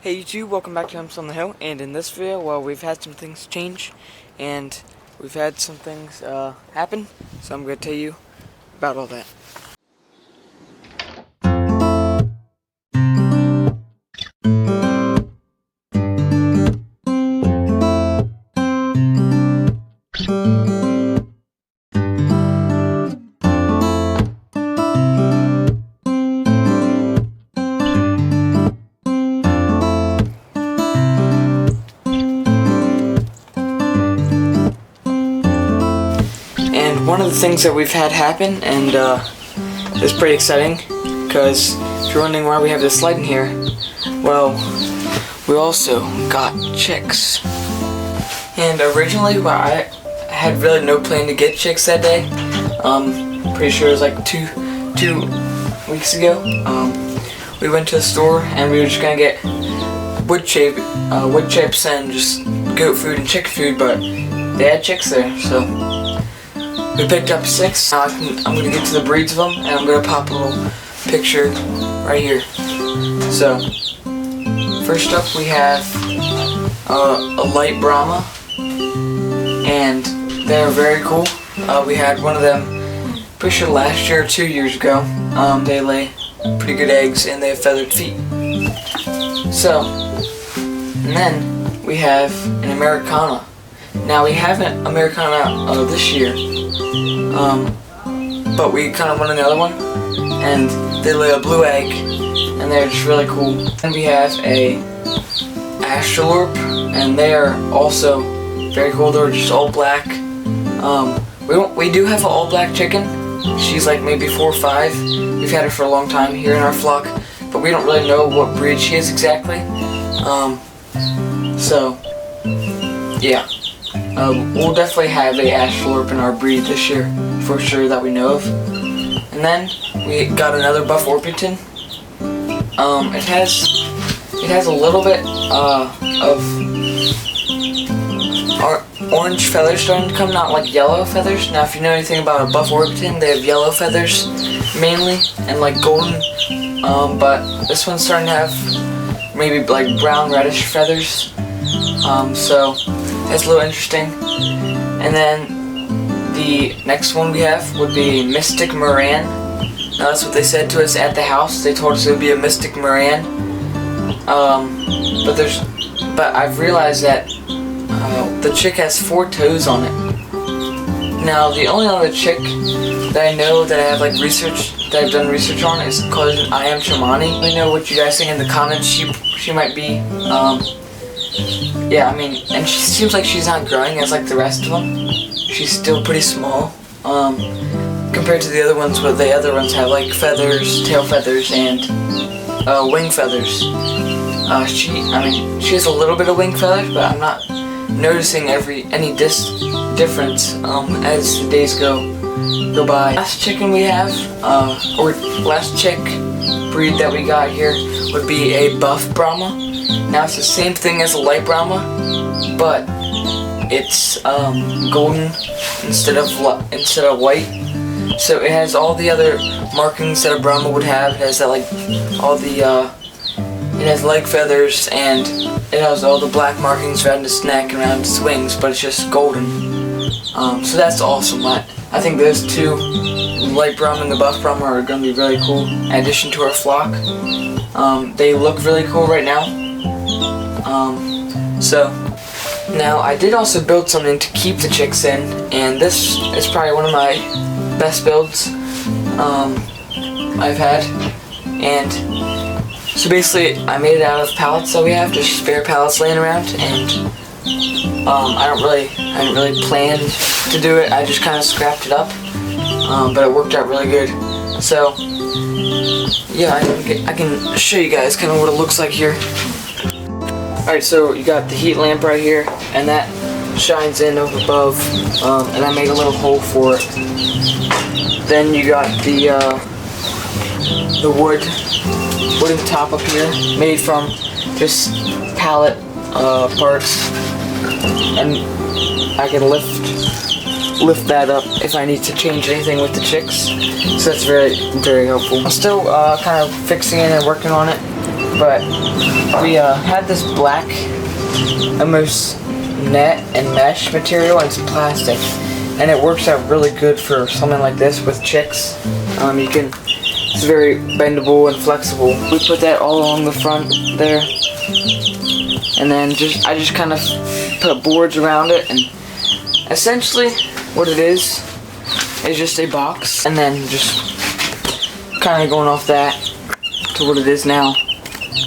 Hey YouTube, welcome back to Homestead on the Hill, and in this video, well, we've had some things change, and we've had some things happen, so I'm going to tell you about all that. And one of the things that we've had happen, and it's pretty exciting, because if you're wondering why we have this light in here, well, we also got chicks. And originally, well, I had really no plan to get chicks that day. Pretty sure it was like two weeks ago. We went to the store and we were just gonna get wood chips and just goat food and chicken food, but they had chicks there, so we picked up 6. Now I'm gonna get to the breeds of them, and I'm gonna pop a little picture right here. So first up we have a light Brahma, and they're very cool. We had one of them, pretty sure last year or 2 years ago. They lay pretty good eggs and they have feathered feet. So, and then we have an Americana. Now we have an Americana this year, but we kind of want another one, and they lay a blue egg, and they're just really cool. And we have a Astrolorp, and they're also very cool. They're just all black. We do have an all black chicken. She's like maybe 4 or 5. We've had her for a long time here in our flock, but we don't really know what breed she is exactly. So yeah, we'll definitely have a Astrolorp in our breed this year for sure that we know of. And then we got another Buff Orpington. It has a little bit of orange feathers starting to come, not like yellow feathers. Now if you know anything about a Buff Orpington, they have yellow feathers mainly and like golden, but this one's starting to have maybe like brown reddish feathers, so that's a little interesting. And then the next one we have would be Mystic Moran. Now that's what they said to us at the house. They told us it would be a Mystic Moran, but I've realized that the chick has 4 toes on it. Now the only other chick that I know that I have like I've done research on is called I Am Shamani. Let me know what you guys think in the comments. She might be, yeah, I mean, and she seems like she's not growing as like the rest of them. She's still pretty small, compared to the other ones, where the other ones have like feathers, tail feathers, and wing feathers. She has a little bit of wing feathers, but I'm not noticing any difference as the days go by. Last chicken we have, or last chick breed that we got here would be a Buff Brahma. Now it's the same thing as a light Brahma, but it's golden instead of white. So it has all the other markings that a Brahma would have. It has that like all the it has leg feathers, and it has all the black markings around its neck and around its wings, but it's just golden. So that's awesome. I think those 2, the light Brahma and the Buff Brahma, are going to be really cool in addition to our flock. They look really cool right now. So now I did also build something to keep the chicks in, and this is probably one of my best builds I've had. And so basically I made it out of pallets that we have, just spare pallets laying around, and I didn't really plan to do it. I just kind of scrapped it up, but it worked out really good. So yeah, I can show you guys kind of what it looks like here. Alright, so you got the heat lamp right here, and that shines in over above, and I made a little hole for it. Then you got the wooden top up here, made from just pallet parts, and I can lift that up if I need to change anything with the chicks. So that's very, very helpful. I'm still kind of fixing it and working on it. but we had this black almost net and mesh material, and it's plastic, and it works out really good for something like this with chicks. It's very bendable and flexible. We put that all along the front there, and then I just kind of put boards around it, and essentially what it is just a box, and then just kind of going off that to what it is now.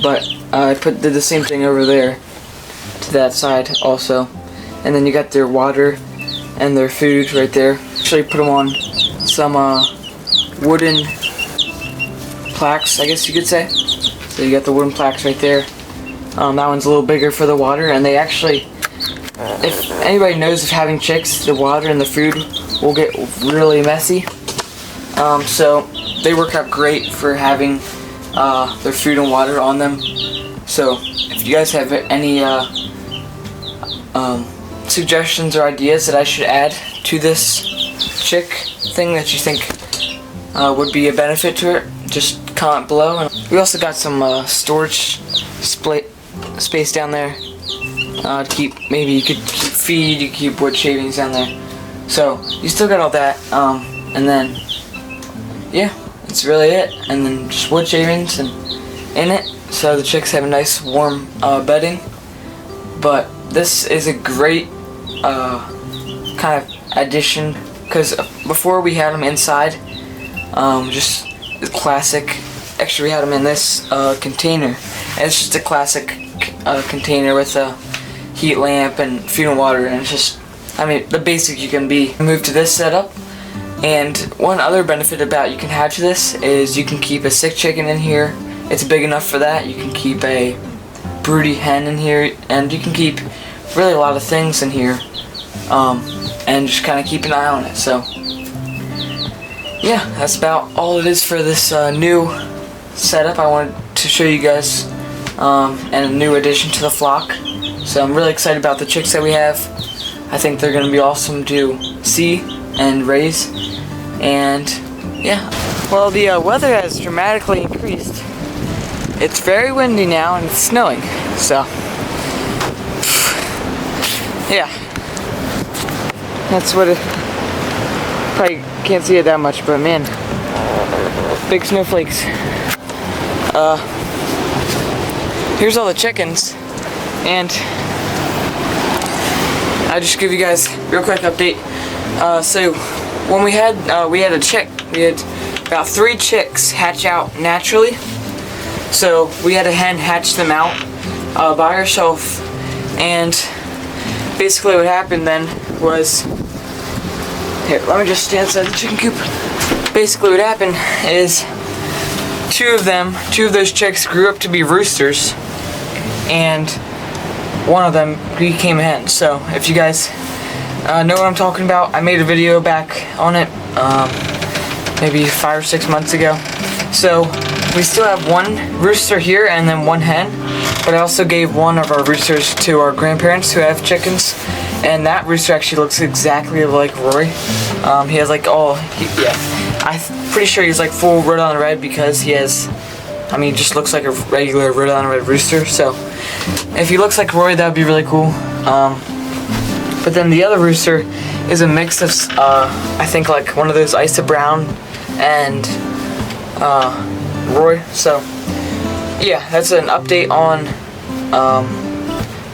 But I did the same thing over there to that side also, and then you got their water and their food right there. Actually put them on some wooden plaques, I guess you could say. So you got the wooden plaques right there. That one's a little bigger for the water, and they actually, if anybody knows of having chicks, the water and the food will get really messy. So they work out great for having their food and water on them. So if you guys have any suggestions or ideas that I should add to this chick thing that you think would be a benefit to it, just comment below. And we also got some storage space down there to keep, maybe you could keep feed, you could keep wood shavings down there. So you still got all that, and then yeah, that's really it. And then just wood shavings and in it, so the chicks have a nice warm bedding. But this is a great kind of addition, because before we had them inside, just classic. Actually, we had them in this container, and it's just a classic container with a heat lamp and food and water, and it's just, I mean, the basic you can be. Move to this setup, and one other benefit about you can have to this is you can keep a sick chicken in here. It's big enough for that. You can keep a broody hen in here, and you can keep really a lot of things in here, and just kind of keep an eye on it. So yeah, that's about all it is for this new setup I wanted to show you guys, and a new addition to the flock. So I'm really excited about the chicks that we have. I think they're going to be awesome to see and raise. And yeah, well, the weather has dramatically increased. It's very windy now, and it's snowing, so yeah, that's what it, probably can't see it that much, but man, big snowflakes. Here's all the chickens, and I'll just give you guys a real quick update. So when we had a chick, we had about 3 chicks hatch out naturally. So we had a hen hatch them out by herself, and basically what happened then was, here, let me just stand inside the chicken coop. Basically what happened is two of those chicks grew up to be roosters, and one of them became a hen. So if you guys know what I'm talking about, I made a video back on it maybe 5 or 6 months ago. So we still have 1 rooster here and then 1 hen, but I also gave one of our roosters to our grandparents who have chickens, and that rooster actually looks exactly like Roy. He has like I'm pretty sure he's like full Rhode Island Red, because he has, I mean, he just looks like a regular Rhode Island Red rooster. So if he looks like Roy, that would be really cool. But then the other rooster is a mix of I think like one of those Isa Brown and Roy. So yeah, that's an update on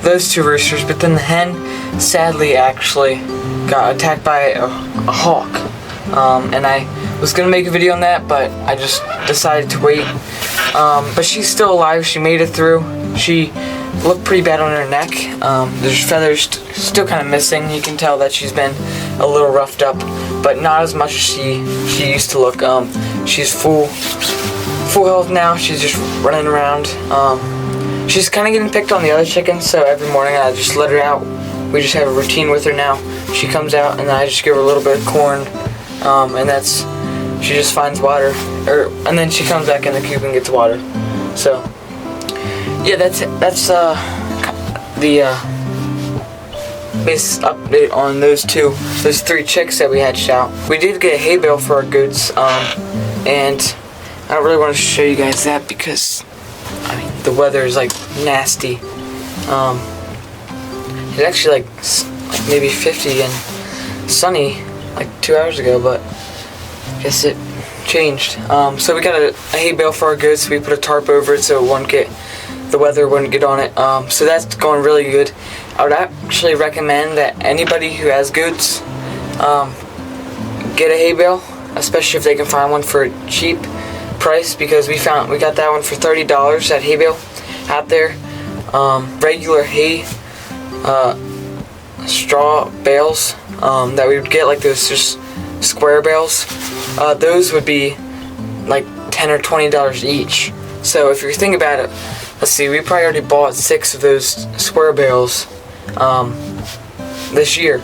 those 2 roosters. But then the hen sadly actually got attacked by a hawk, and I was gonna make a video on that, but I just decided to wait. But she's still alive. She made it through. She looked pretty bad on her neck. There's feathers still kind of missing. You can tell that she's been a little roughed up, but not as much as she used to look. She's full health now. She's just running around. She's kind of getting picked on the other chickens, so every morning I just let her out. We just have a routine with her now. She comes out, and I just give her a little bit of corn, and she just finds water, and then she comes back in the coop and gets water. So yeah, that's the base update on those 3 chicks that we hatched out. We did get a hay bale for our goats, and I don't really want to show you guys that because, I mean, the weather is like nasty. It's actually like maybe 50 and sunny like 2 hours ago, but I guess it changed. So we got a hay bale for our goats. We put a tarp over it so the weather wouldn't get on it. So that's going really good. I would actually recommend that anybody who has goats get a hay bale, especially if they can find one for a cheap price, because we got that one for $30 at hay bale out there. Regular hay straw bales that we would get, like those just square bales, those would be like $10 or $20 each. So if you're thinking about it, let's see, we probably already bought 6 of those square bales this year,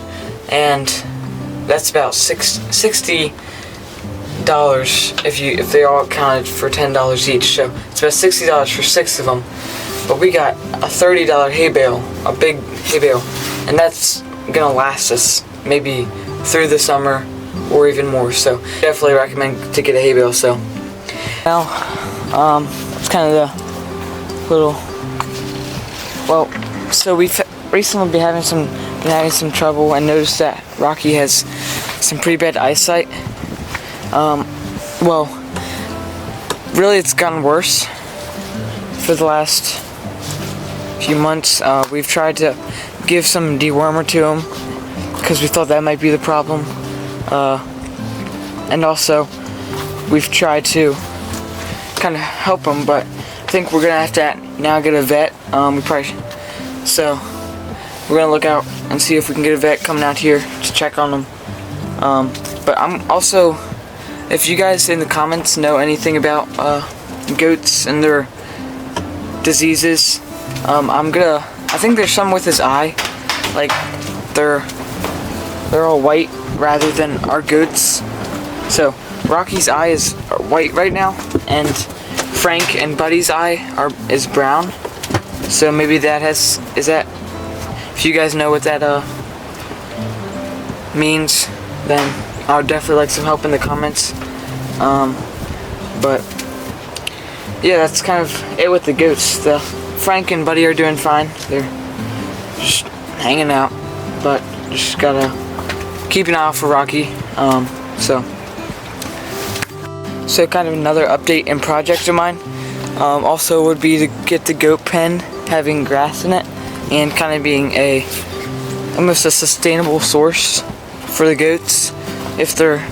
and that's about $60 if they all counted for $10 each. So it's about $60 for 6 of them. But we got a $30 hay bale, a big hay bale, and that's gonna last us maybe through the summer or even more. So definitely recommend to get a hay bale. So now it's kind of the little, well, so we've recently been having some trouble, and noticed that Rocky has some pretty bad eyesight. Well, really it's gotten worse for the last few months. We've tried to give some dewormer to him because we thought that might be the problem, and also we've tried to kind of help him, but I think we're gonna have to now get a vet. So we're gonna look out and see if we can get a vet coming out here to check on him. But I'm also, if you guys in the comments know anything about goats and their diseases, I think there's some with his eye, like they're all white rather than our goats. So Rocky's eye is white right now, and Frank and Buddy's eye is brown. So maybe that is that. If you guys know what that means, then I would definitely like some help in the comments. But yeah, that's kind of it with the goats. The Frank and Buddy are doing fine. They're just hanging out, but just gotta keep an eye out for Rocky. So kind of another update and project of mine also would be to get the goat pen having grass in it, and kind of being almost a sustainable source for the goats. If they're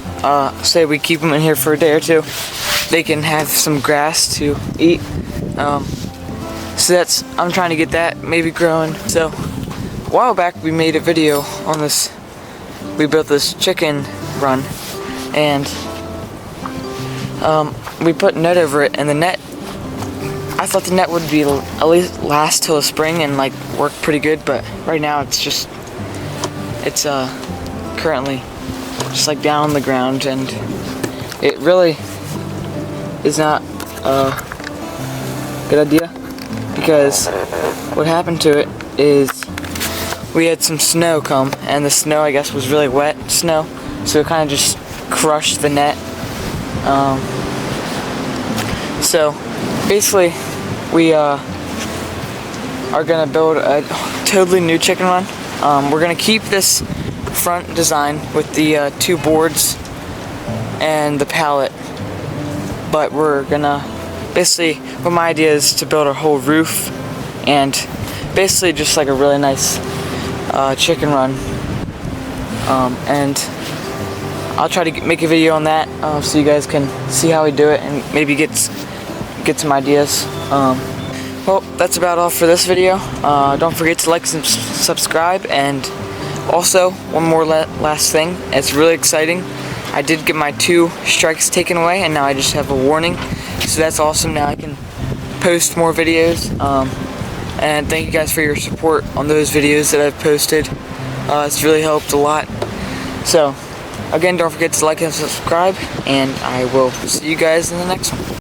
say we keep them in here for a day or two, they can have some grass to eat. So I'm trying to get that maybe growing. So a while back we made a video on this. We built this chicken run, and we put net over it, and the net, I thought the net would be at least last till the spring and like work pretty good, but right now it's currently just like down on the ground, and it really is not a good idea, because what happened to it is we had some snow come, and the snow, I guess, was really wet snow, so it kind of just crushed the net. So basically we are gonna build a totally new chicken run. We're gonna keep this front design with the 2 boards and the pallet, but we're gonna basically, what my idea is to build a whole roof and basically just like a really nice chicken run, and I'll try to make a video on that so you guys can see how we do it and maybe get some ideas. Well, that's about all for this video. Don't forget to like and subscribe, and also one more last thing. It's really exciting. I did get my 2 strikes taken away, and now I just have a warning, so that's awesome. Now I can post more videos, and thank you guys for your support on those videos that I've posted. It's really helped a lot. So again, don't forget to like and subscribe, and I will see you guys in the next one.